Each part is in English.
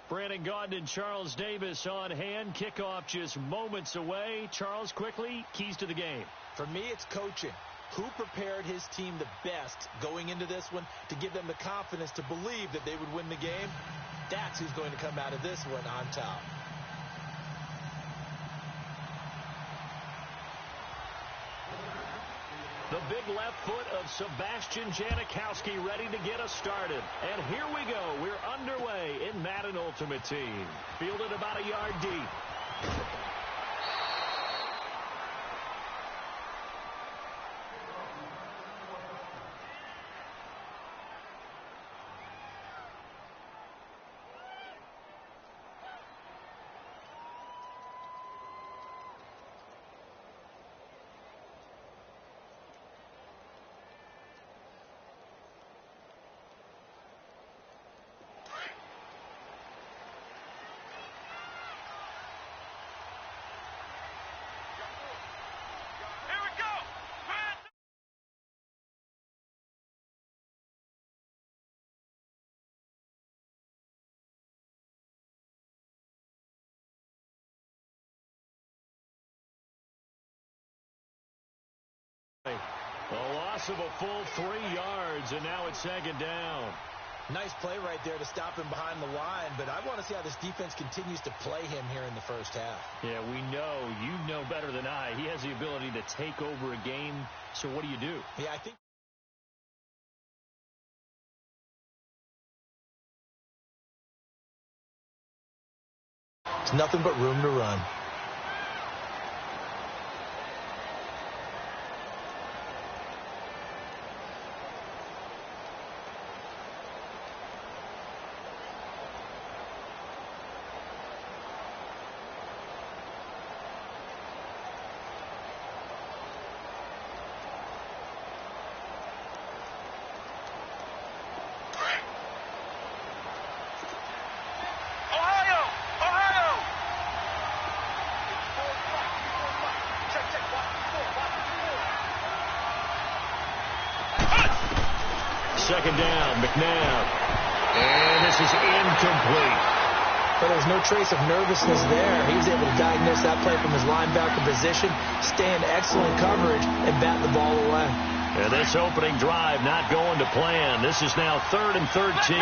Brandon Gaudin and Charles Davis on hand. Kickoff just moments away. Charles, quickly, keys to the game. For me, it's coaching. Who prepared his team the best going into this one to give them the confidence to believe that they would win the game? That's who's going to come out of this one on top. The big left foot of Sebastian Janikowski ready to get us started. And here we go. We're underway in Madden Ultimate Team. Fielded about a yard deep. A loss of a full 3 yards, and now it's second down. Nice play right there to stop him behind the line, but I want to see how this defense continues to play him here in the first half. Yeah, we know. You know better than I. He has the ability to take over a game, so what do you do? Yeah, I think it's nothing but room to run. Second down, McNabb. And this is incomplete. But there's no trace of nervousness there. He was able to diagnose that play from his linebacker position, stay in excellent coverage, and bat the ball away. And this opening drive not going to plan. This is now 3rd and 13.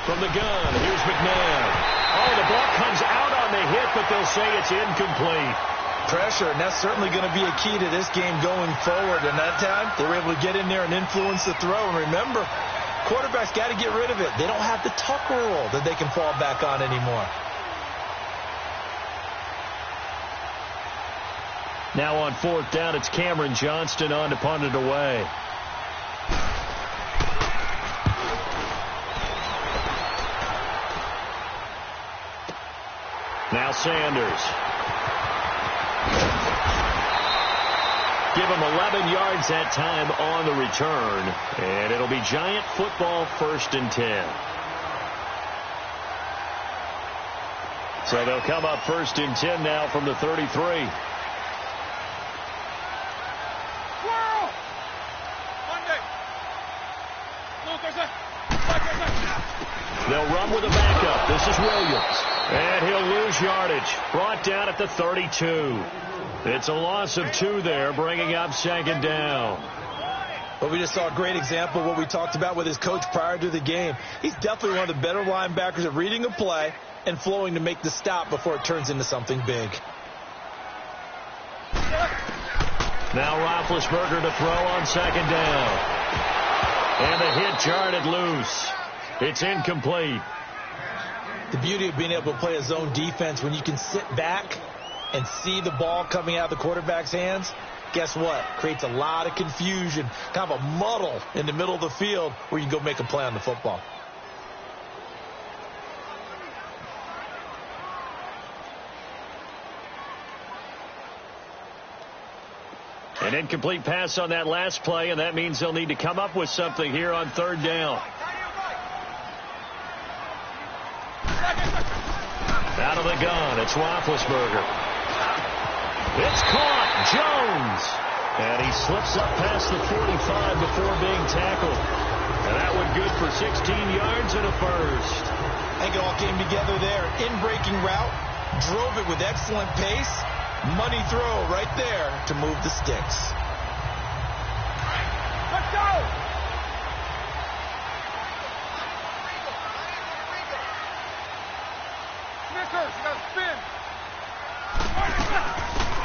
From the gun, here's McNabb. Oh, the ball comes out on the hit, but they'll say it's incomplete. Pressure, and that's certainly going to be a key to this game going forward. And that time, they were able to get in there and influence the throw. And remember, quarterbacks got to get rid of it. They don't have the tuck rule that they can fall back on anymore. Now on 4th down, it's Cameron Johnston on to punt it away. Now Sanders. Give him 11 yards that time on the return. And it'll be Giant football 1st and 10. So they'll come up 1st and 10 now from the 33. They'll run with a backup. This is Williams. And he'll lose yardage. Brought down at the 32. It's a loss of 2 there, bringing up 2nd down. But we just saw a great example of what we talked about with his coach prior to the game. He's definitely one of the better linebackers at reading a play and flowing to make the stop before it turns into something big. Now Roethlisberger to throw on 2nd down. And the hit jarred it loose. It's incomplete. The beauty of being able to play a zone defense when you can sit back and see the ball coming out of the quarterback's hands, guess what? Creates a lot of confusion, kind of a muddle in the middle of the field where you can go make a play on the football. An incomplete pass on that last play, and that means they'll need to come up with something here on third down. Out of the gun, it's Roethlisberger. It's caught, Jones. And he slips up past the 45 before being tackled. And that one good for 16 yards and a first. I think it all came together there. In-breaking route, drove it with excellent pace. Money throw right there to move the sticks. Let's go! Snickers, you gotta spin.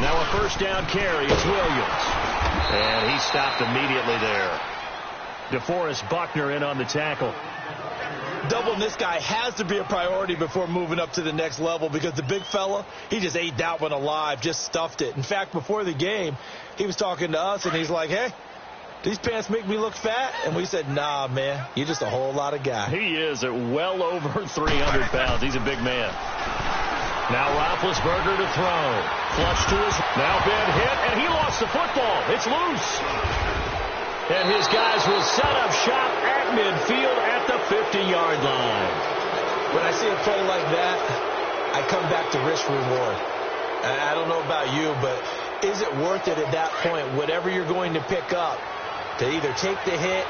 Now a first down carry. It's Williams. And he stopped immediately there. DeForest Buckner in on the tackle. Doubling this guy has to be a priority before moving up to the next level because the big fella, he just ate that one alive, just stuffed it. In fact, before the game, he was talking to us, and he's like, hey, these pants make me look fat? And we said, nah, man, you're just a whole lot of guy. He is at well over 300 pounds. He's a big man. Now Roethlisberger to throw. Flush to his. Now been hit, and he lost the football. It's loose. And his guys will set up shop at midfield at the 50-yard line. When I see a play like that, I come back to risk reward. I don't know about you, but is it worth it at that point, whatever you're going to pick up, to either take the hit,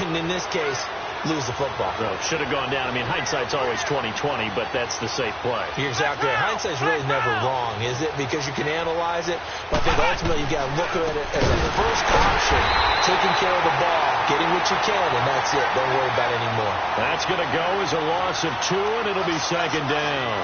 and in this case, lose the football? No, should have gone down. I mean, hindsight's always 20/20, but that's the safe play. You're exactly right. Hindsight's really never wrong, is it? Because you can analyze it, but I think ultimately you got to look at it as a first option, taking care of the ball, getting what you can, and that's it. Don't worry about it anymore. That's going to go as a loss of 2, and it'll be second down.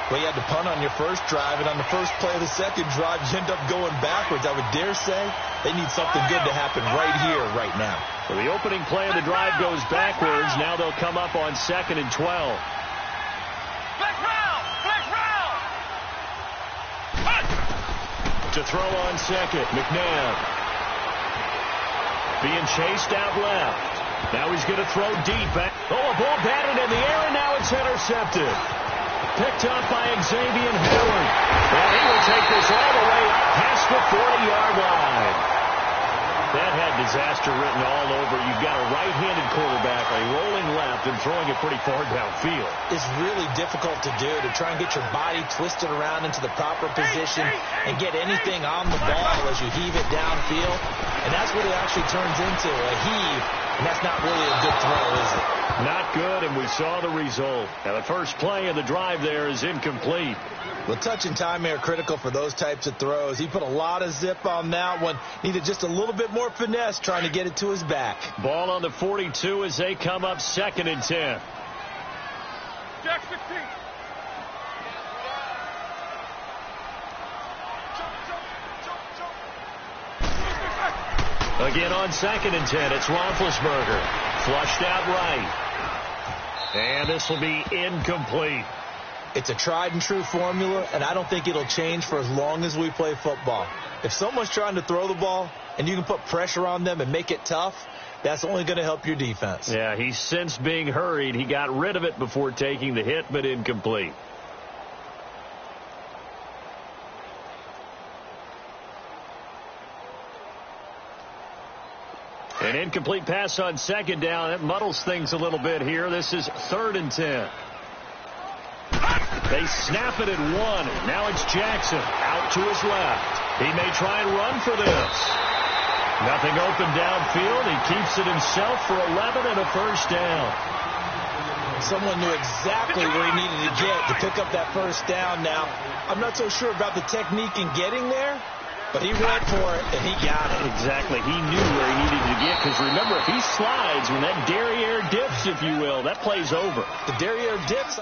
Well, you had to punt on your first drive, and on the first play of the second drive, you end up going backwards. I would dare say they need something good to happen right here, right now. So the opening play of the drive goes backwards. Now they'll come up on 2nd and 12. Flex round! Flex round! To throw on second, McNabb. Being chased out left. Now he's going to throw deep. Oh, a ball batted in the air, and now it's intercepted. Picked up by Xavier Howard. And he will take this all the way up past the 40-yard line. That had disaster written all over. You've got a right-handed quarterback, a rolling left, and throwing it pretty far downfield. It's really difficult to do, to try and get your body twisted around into the proper position and get anything on the ball as you heave it downfield. And that's what it actually turns into, a heave. And that's not really a good throw, is it? Not good, and we saw the result. Now the first play of the drive there is incomplete. Well, touch and timing are critical for those types of throws. He put a lot of zip on that one. Needed just a little bit more finesse trying to get it to his back. Ball on the 42 as they come up 2nd and 10. Jack 16. Again on 2nd and 10, it's Roethlisberger. Flushed out right. And this will be incomplete. It's a tried and true formula, and I don't think it'll change for as long as we play football. If someone's trying to throw the ball and you can put pressure on them and make it tough, that's only going to help your defense. Yeah, he's since being hurried. He got rid of it before taking the hit, but incomplete. An incomplete pass on 2nd down. That muddles things a little bit here. This is 3rd and 10. They snap it at 1. Now it's Jackson out to his left. He may try and run for this. Nothing open downfield. He keeps it himself for 11 and a first down. Someone knew exactly where he needed to get to pick up that first down. Now, I'm not so sure about the technique in getting there, but he went for it, and he got it. Exactly. He knew where he needed to get, because remember, if he slides, when that derriere dips, if you will, that play's over. The derriere dips.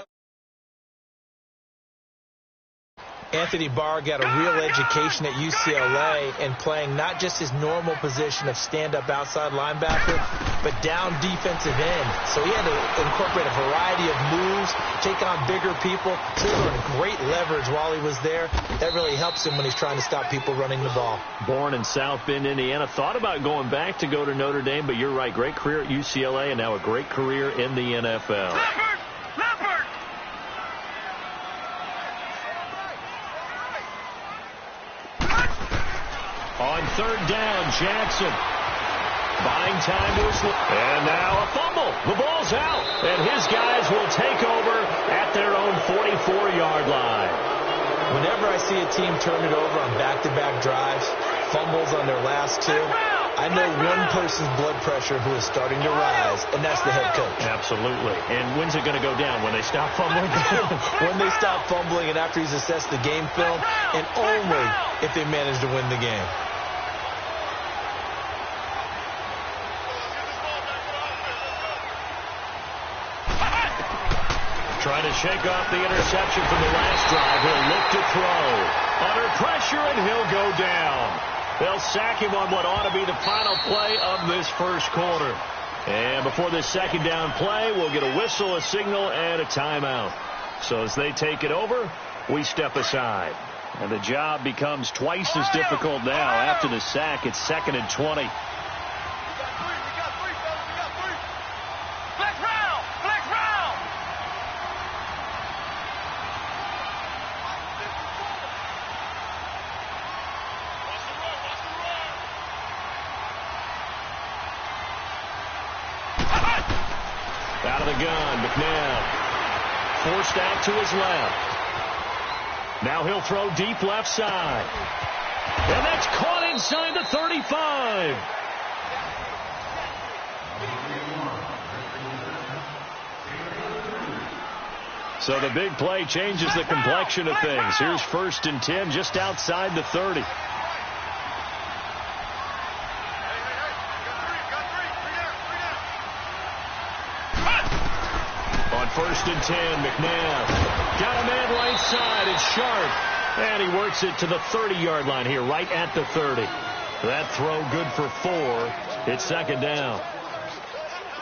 Anthony Barr got a real education at UCLA and playing not just his normal position of stand-up outside linebacker, but down defensive end. So he had to incorporate a variety of moves, take on bigger people. So he learned great leverage while he was there. That really helps him when he's trying to stop people running the ball. Born in South Bend, Indiana. Thought about going back to go to Notre Dame, but you're right. Great career at UCLA and now a great career in the NFL. On third down. Jackson buying time to his left. And now a fumble. The ball's out. And his guys will take over at their own 44-yard line. Whenever I see a team turn it over on back-to-back drives, fumbles on their last two, I know one person's blood pressure who is starting to rise, and that's the head coach. Absolutely. And when's it going to go down? When they stop fumbling? When they stop fumbling and after he's assessed the game film, and only if they manage to win the game. Trying to shake off the interception from the last drive. He'll look to throw. Under pressure, and he'll go down. They'll sack him on what ought to be the final play of this first quarter. And before this second down play, we'll get a whistle, a signal, and a timeout. So as they take it over, we step aside. And the job becomes twice as difficult now. After the sack, it's 2nd and 20. Out of the gun, McNabb forced out to his left. Now he'll throw deep left side. And that's caught inside the 35. So the big play changes the complexion of things. Here's 1st and 10 just outside the 30. On 1st and 10, McNabb got a man right side. It's Sharp. And he works it to the 30-yard line here, right at the 30. That throw good for 4. It's 2nd down.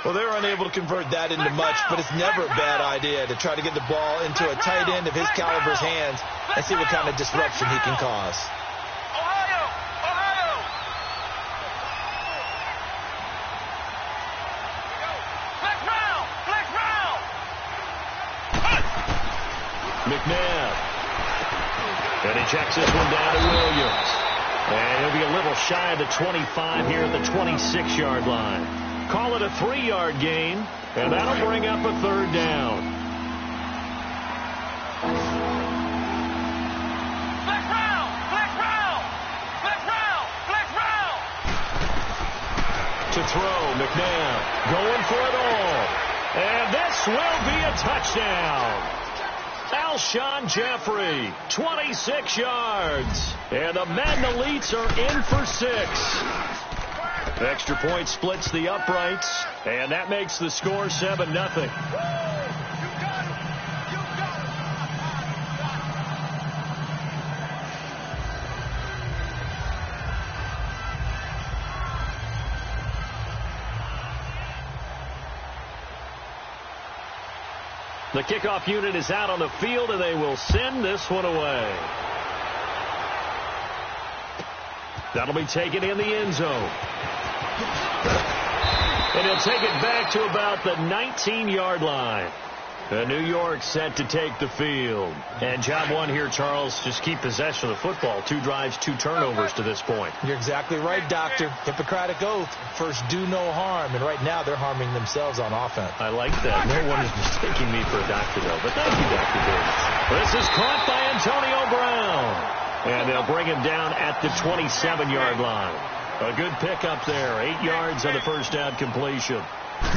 Well, they were unable to convert that into much, but it's never a bad idea to try to get the ball into a tight end of his caliber's hands and see what kind of disruption he can cause. McNabb. And he checks this one down to Williams. And he'll be a little shy of the 25 here at the 26-yard line. Call it a 3-yard gain, and that'll bring up a 3rd down. Flex round! Flex round! Flex round! Flex round! To throw, McNabb going for it all. And this will be a touchdown. Alshon Jeffrey, 26 yards. And the Madden Elites are in for 6. Extra point splits the uprights, and that makes the score 7-0. The kickoff unit is out on the field, and they will send this one away. That'll be taken in the end zone. And he'll take it back to about the 19-yard line. New York set to take the field. And job one here, Charles, just keep possession of the football. 2 drives, 2 turnovers to this point. You're exactly right, Doctor. Hippocratic oath. First, do no harm. And right now, they're harming themselves on offense. I like that. No one is mistaking me for a doctor, though. But thank you, Dr. Davis. This is caught by Antonio Brown. And they'll bring him down at the 27-yard line. A good pickup there. 8 yards on the first down completion.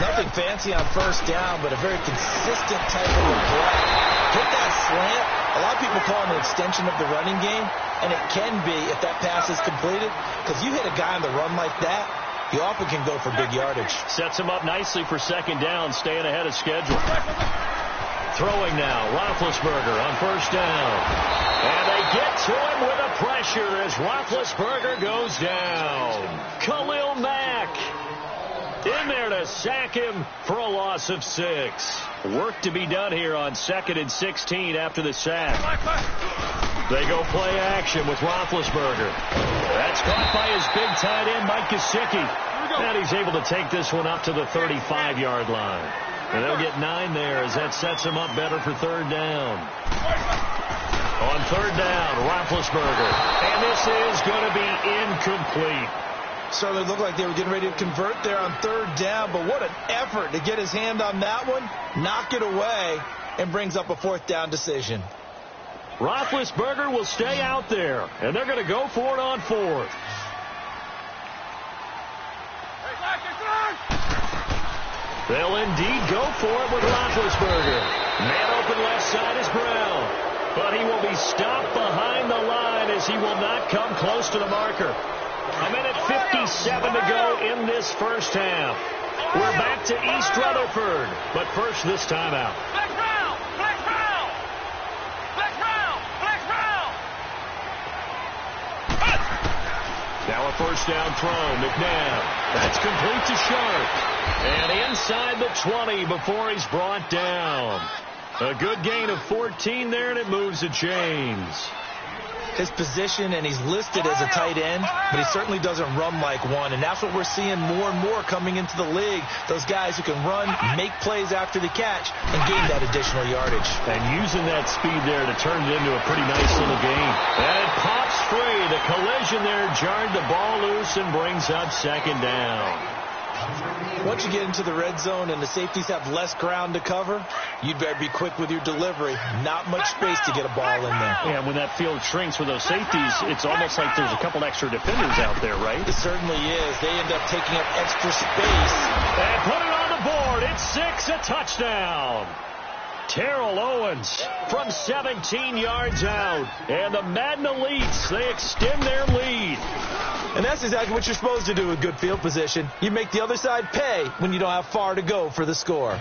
Nothing fancy on first down, but a very consistent type of a play. Hit that slant. A lot of people call it an extension of the running game, and it can be if that pass is completed, because you hit a guy on the run like that, you often can go for big yardage. Sets him up nicely for 2nd down, staying ahead of schedule. Throwing now, Roethlisberger on first down. And they get to him with a pressure as Roethlisberger goes down. Khalil Mack in there to sack him for a loss of 6. Work to be done here on 2nd and 16 after the sack. They go play action with Roethlisberger. That's caught by his big tight end, Mike Gesicki. And he's able to take this one up to the 35-yard line. And they'll get 9 there as that sets him up better for 3rd down. On third down, Roethlisberger. And this is going to be incomplete. Certainly looked like they were getting ready to convert there on third down, but what an effort to get his hand on that one, knock it away, and brings up a fourth down decision. Roethlisberger will stay out there, and they're going to go for it on fourth. They'll indeed go for it with Roethlisberger. Man open left side is Brown, but he will be stopped behind the line as he will not come close to the marker. A minute 57 to go in this first half. We're back to East Rutherford, but first this timeout. Black round! Black round! Black round! Black round! Now a first down throw, McNabb. That's complete to Sharp. And inside the 20 before he's brought down. A good gain of 14 there, and it moves the chains. His position, and he's listed as a tight end, but he certainly doesn't run like one, and that's what we're seeing more and more coming into the league. Those guys who can run, make plays after the catch, and gain that additional yardage. And using that speed there to turn it into a pretty nice little game. And it pops free. The collision there jarred the ball loose and brings up second down. Once you get into the red zone and the safeties have less ground to cover, you'd better be quick with your delivery. Not much space to get a ball in there. Yeah, when that field shrinks with those safeties, it's almost like there's a couple extra defenders out there, right? It certainly is. They end up taking up extra space. And put it on the board. It's 6, a touchdown. Terrell Owens from 17 yards out. And the Madden Elites, they extend their lead. And that's exactly what you're supposed to do with good field position. You make the other side pay when you don't have far to go for the score.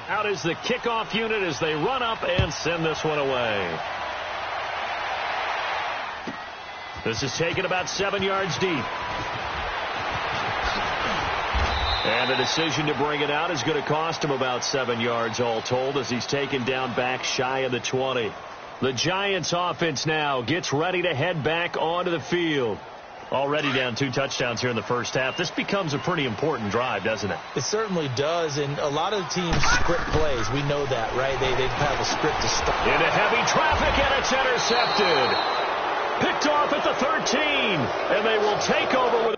Out is the kickoff unit as they run up and send this one away. This is taken about 7 yards deep. And the decision to bring it out is going to cost him about 7 yards all told as he's taken down back shy of the 20. The Giants offense now gets ready to head back onto the field. Already down 2 touchdowns here in the first half. This becomes a pretty important drive, doesn't it? It certainly does, and a lot of the teams script plays. We know that, right? They have a script to start. Into heavy traffic, and it's intercepted. Picked off at the 13, and they will take over with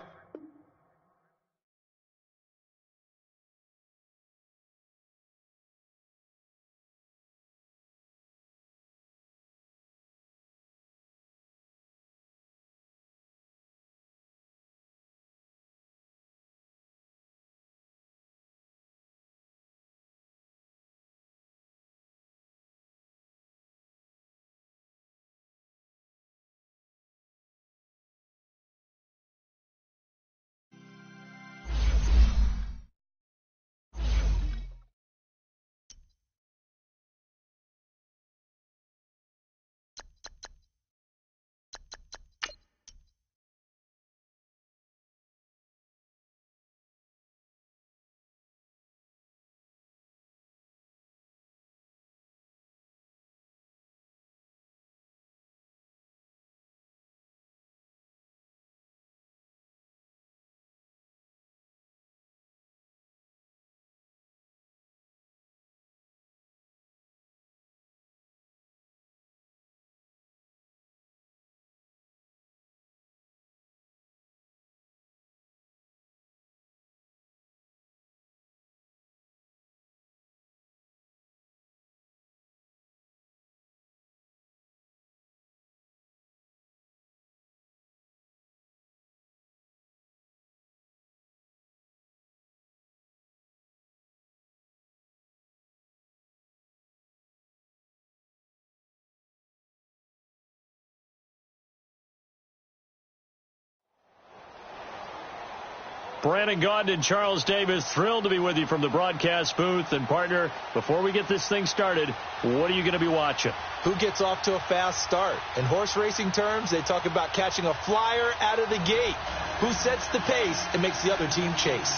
Brandon Gaudin and Charles Davis, thrilled to be with you from the broadcast booth. And, partner, before we get this thing started, what are you going to be watching? Who gets off to a fast start? In horse racing terms, they talk about catching a flyer out of the gate. Who sets the pace and makes the other team chase?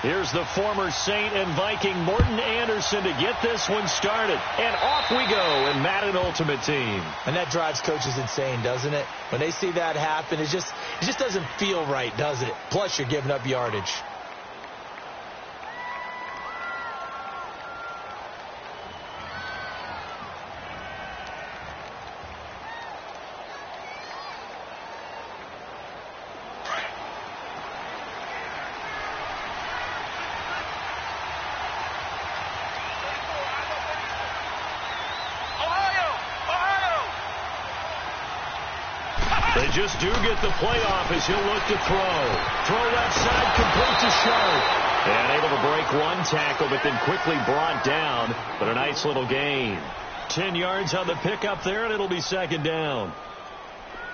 Here's the former Saint and Viking Morten Andersen to get this one started. And off we go in Madden Ultimate Team. And that drives coaches insane, doesn't it? When they see that happen, it just doesn't feel right, does it? Plus, you're giving up yardage. They just do get the playoff as he'll look to throw. Throw left side, complete to Sharp. And able to break one tackle, but then quickly brought down. But a nice little gain. 10 yards on the pickup there, and it'll be second down.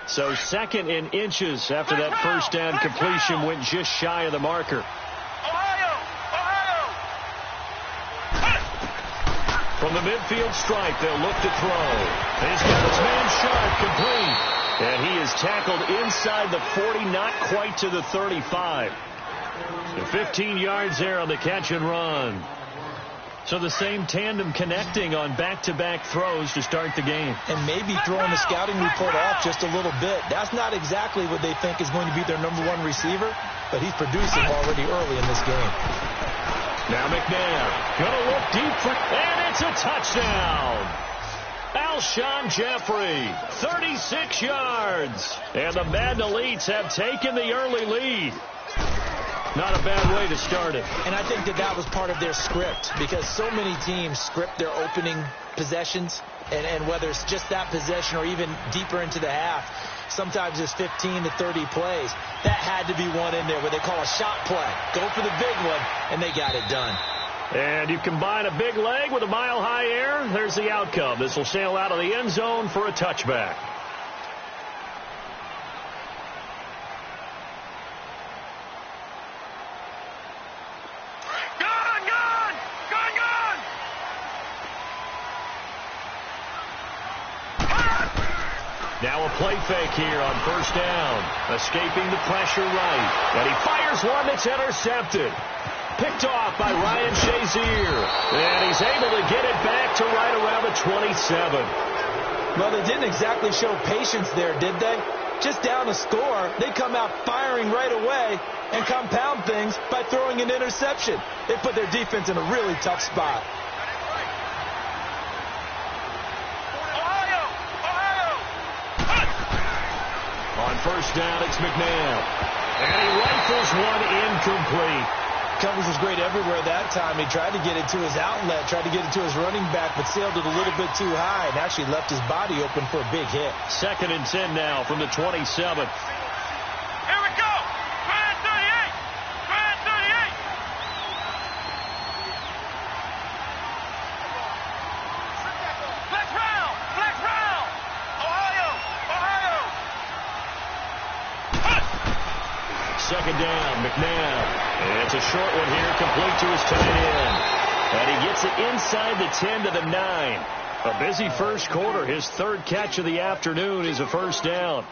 So second in inches after that first down completion went just shy of the marker. From the midfield stripe, they'll look to throw. He's got his man Sharp complete. And he is tackled inside the 40, not quite to the 35. So 15 yards there on the catch and run. So the same tandem connecting on back-to-back throws to start the game. And maybe throwing the scouting report off just a little bit. That's not exactly what they think is going to be their #1 receiver, but he's producing already early in this game. Now McNabb going to look deep, and it's a touchdown. Alshon Jeffrey, 36 yards. And the Madden Elites have taken the early lead. Not a bad way to start it. And I think that was part of their script, because so many teams script their opening possessions, and whether it's just that possession or even deeper into the half, sometimes it's 15 to 30 plays. That had to be one in there where they call a shot play. Go for the big one, and they got it done. And you combine a big leg with a mile-high air, there's the outcome. This will sail out of the end zone for a touchback. Now a play fake here on first down. Escaping the pressure right. And he fires one that's intercepted. Picked off by Ryan Shazier. And he's able to get it back to right around the 27. Well, they didn't exactly show patience there, did they? Just down a score, they come out firing right away and compound things by throwing an interception. They put their defense in a really tough spot. On first down, it's McNabb. And he rifles one incomplete. Covers was great everywhere that time. He tried to get it to his outlet, tried to get it to his running back, but sailed it a little bit too high and actually left his body open for a big hit. 2nd and 10 now from the 27. Here we go. Grand 38. Grand 38. Flex round. Flex round. Ohio. Ohio. 2nd down, McNabb. And it's a short one here, complete to his tight end. And he gets it inside the 10 to the 9. A busy first quarter. His 3rd catch of the afternoon is a first down.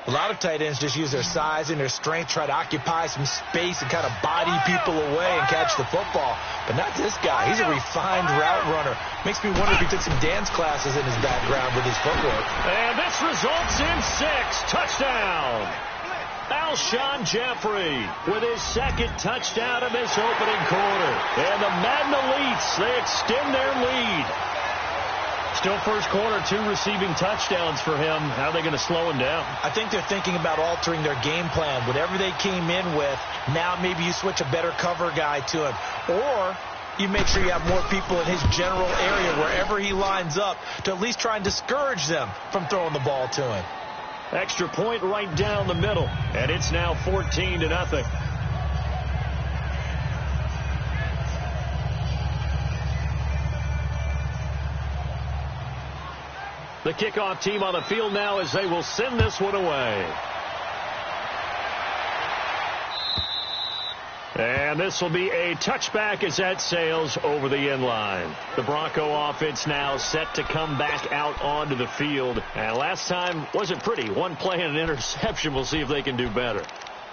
A lot of tight ends just use their size and their strength, try to occupy some space and kind of body people away and catch the football. But not this guy. He's a refined route runner. Makes me wonder if he took some dance classes in his background with his footwork. And this results in 6. Touchdown. Alshon Jeffrey with his 2nd touchdown of this opening quarter. And the Madden Elites, they extend their lead. Still first quarter, 2 receiving touchdowns for him. How are they going to slow him down? I think they're thinking about altering their game plan. Whatever they came in with, now maybe you switch a better cover guy to him. Or you make sure you have more people in his general area wherever he lines up to at least try and discourage them from throwing the ball to him. Extra point right down the middle. And it's now 14-0. The kickoff team on the field now as they will send this one away. And this will be a touchback as that sails over the end line. The Bronco offense now set to come back out onto the field. And last time wasn't pretty. One play and an interception. We'll see if they can do better.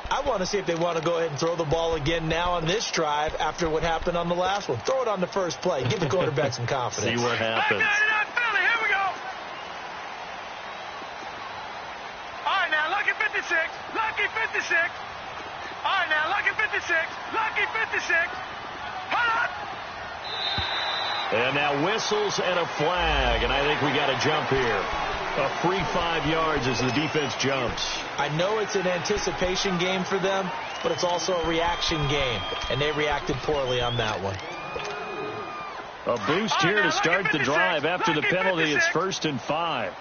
I want to see if they want to go ahead and throw the ball again now on this drive after what happened on the last one. Throw it on the first play. Give the quarterback some confidence. See what happens. Here we go. All right, now, lucky 56. Lucky 56. All right, now, lucky 56. Lucky 56. Hold on. And now whistles and a flag, and I think we got a jump here. A free 5 yards as the defense jumps. I know it's an anticipation game for them, but it's also a reaction game, and they reacted poorly on that one. A boost here to start the drive after the penalty. It's 1st and 5.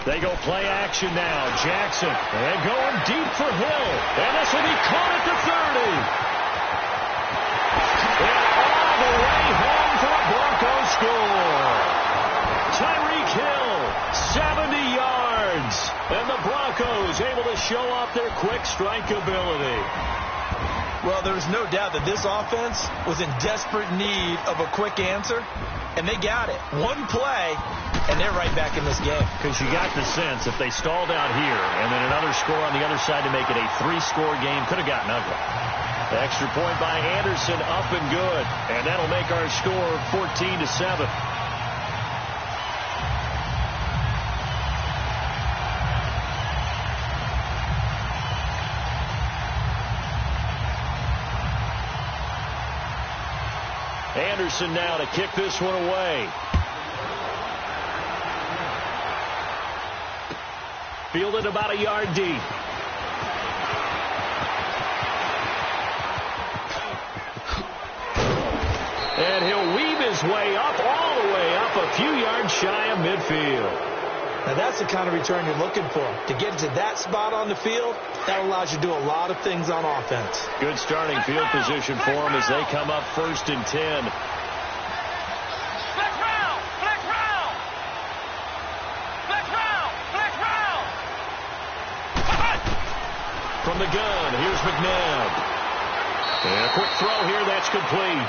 They go play action now. Jackson, and going deep for Hill. And this will be caught at the 30. And all the way home for a Broncos score. Tyreek Hill, 70 yards. And the Broncos able to show off their quick strike ability. Well, there's no doubt that this offense was in desperate need of a quick answer, and they got it. One play, and they're right back in this game. Because you got the sense if they stalled out here and then another score on the other side to make it a 3-score game, could have gotten ugly. The extra point by Anderson up and good. And that'll make our score 14-7. Anderson now to kick this one away. Fielded about a yard deep. And he'll weave his way up, all the way up, a few yards shy of midfield. Now, that's the kind of return you're looking for. To get to that spot on the field, that allows you to do a lot of things on offense. Good starting field position for them as they come up 1st and 10. Flex round. Flex round. Flex round. Flex round. From the gun, here's McNabb. And a quick throw here, that's complete.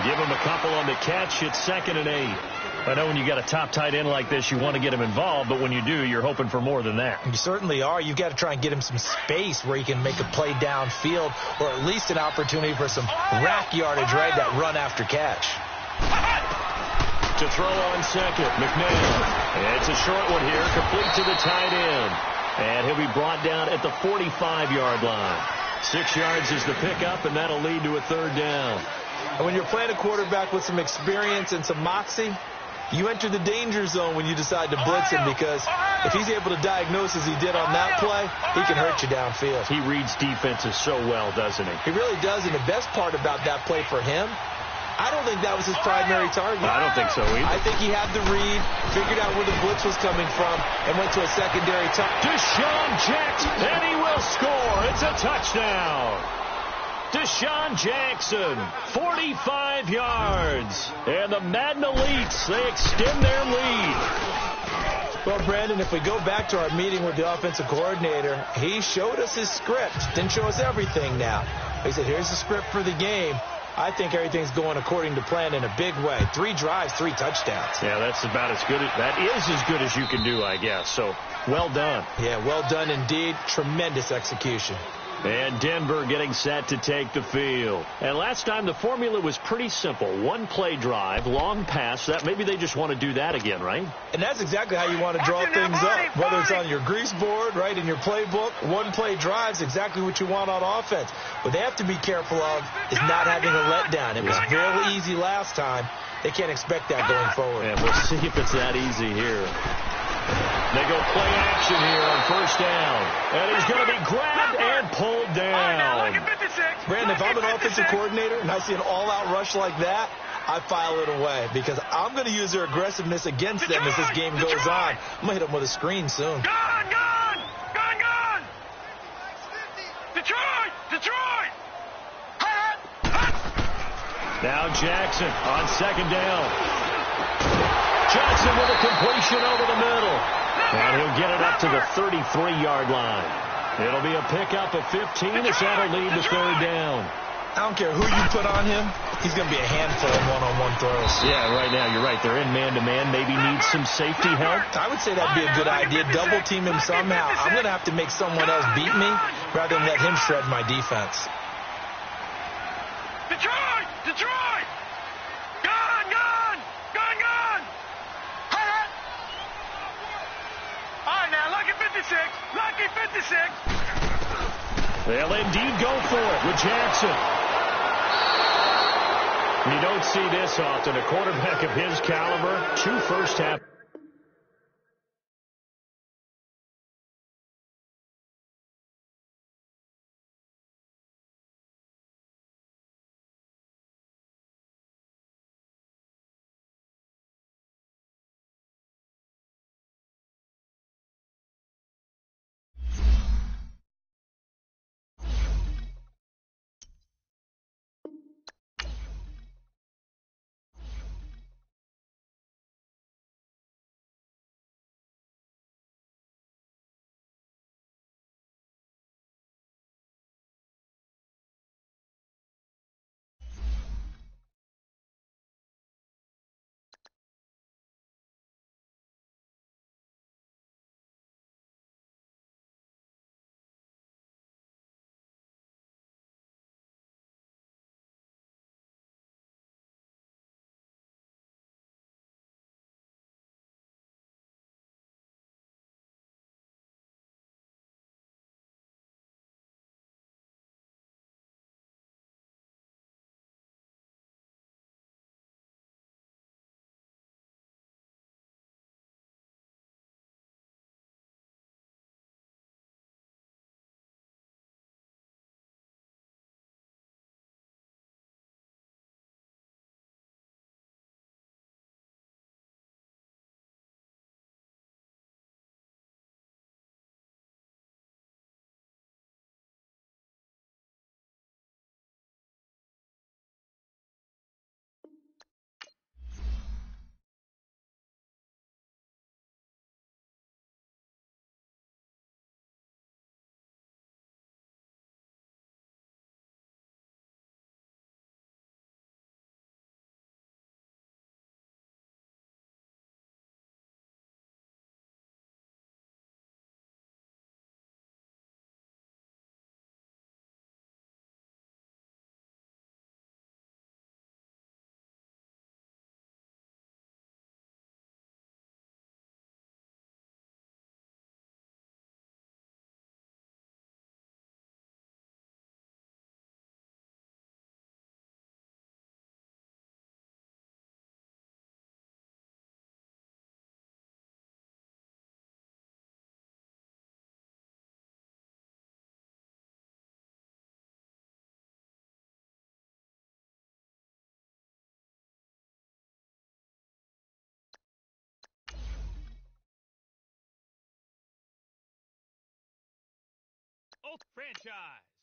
Give him a couple on the catch. It's 2nd and 8. I know when you got a top tight end like this, you want to get him involved, but when you do, you're hoping for more than that. You certainly are. You've got to try and get him some space where he can make a play downfield, or at least an opportunity for some rack yardage, right? That run after catch. To throw on second, McNabb. And it's a short one here, complete to the tight end. And he'll be brought down at the 45-yard line. 6 yards is the pickup, and that'll lead to a 3rd down. And when you're playing a quarterback with some experience and some moxie, you enter the danger zone when you decide to blitz him, because if he's able to diagnose as he did on that play, he can hurt you downfield. He reads defenses so well, doesn't he? He really does, and the best part about that play for him, I don't think that was his primary target. I don't think so either. I think he had the read, figured out where the blitz was coming from, and went to a secondary touch. Deshaun Jackson, and he will score. It's a touchdown. Deshaun Jackson, 45 yards. And the Madden Elites, they extend their lead. Well, Brandon, if we go back to our meeting with the offensive coordinator, he showed us his script. Didn't show us everything now. He said, here's the script for the game. I think everything's going according to plan in a big way. 3 drives, 3 touchdowns. Yeah, that's about as good. That is as good as you can do, I guess. So, well done. Yeah, well done indeed. Tremendous execution. And Denver getting set to take the field. And last time the formula was pretty simple. 1-play drive, long pass. That maybe they just want to do that again, right? And that's exactly how you want to draw things up. Whether it's on your grease board, right, in your playbook, 1-play drive's exactly what you want on offense. What they have to be careful of is not having a letdown. It was very easy last time. They can't expect that going forward. And we'll see if it's that easy here. They go play action here on 1st down. And he's going to be grabbed and pulled down. Brandon, if I'm an offensive coordinator and I see an all-out rush like that, I file it away, because I'm going to use their aggressiveness against them as this game goes on. I'm going to hit them with a screen soon. Gone! Detroit! Now Jackson on 2nd down. Johnson with a completion over the middle. And he'll get it up to the 33-yard line. It'll be a pickup of 15 as that'll lead to 3rd down. I don't care who you put on him. he's going to be a handful in one-on-one throws. Yeah, right now, you're right. They're in man-to-man. Maybe need some safety help. I would say that'd be a good idea. Double team him somehow. I'm going to have to make someone else beat me rather than let him shred my defense. Detroit! Detroit! Gun! Gun! Gun! Gun! Hit! All right, now, lucky 56. Lucky 56. They'll indeed go for it with Jackson. You don't see this often. A quarterback of his caliber, 2 first half. Franchise.